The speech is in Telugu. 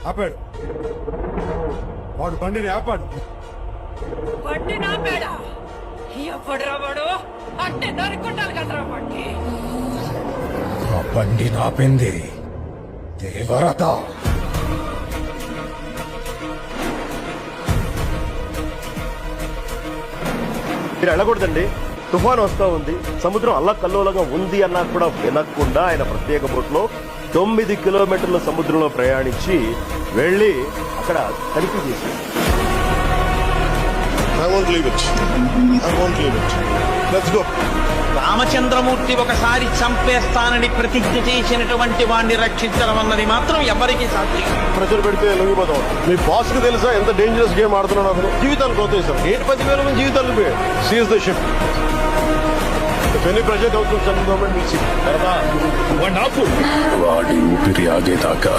ఆపాడు. వాడు బండిని ఆపాడు. బండి నాపేడా? ఎప్పుడురా వాడు? అంటే నరుకుంటారు కదరా బండి. ఆ బండి నాపింది దేవరత. మీరు వెళ్ళకూడదండి, తుఫాన్ వస్తా ఉంది, సముద్రం అల్లకల్లోలంగా ఉంది అన్నా కూడా వినకుండా ఆయన ప్రత్యేక బోట్లో 9 కిలోమీటర్ల సముద్రంలో ప్రయాణించి వెళ్లి అక్కడ తనిఖీ చేశారు. రామచంద్రమూర్తి ఒకసారి చంపేస్తానని ప్రతిజ్ఞ చేసినటువంటి వాడిని రక్షించడం అన్నది మాత్రం ఎవరికి సాధ్యం. ప్రజలు పెడితే లొంగిపోతాం. మీ బాస్ కు తెలుసా ఎంత డేంజరస్ గేమ్ ఆడుతున్నాడు అతను? జీవితాలు పోతాయి సార్. 10,000 మంది జీవితాలు పోయాయి. Seize the ship. ఎన్ని ప్రజెంట్ అవుతుంది సెంట్రల్ గవర్నమెంట్ నుంచి వాడి ఊపిరి ఆగేదాకా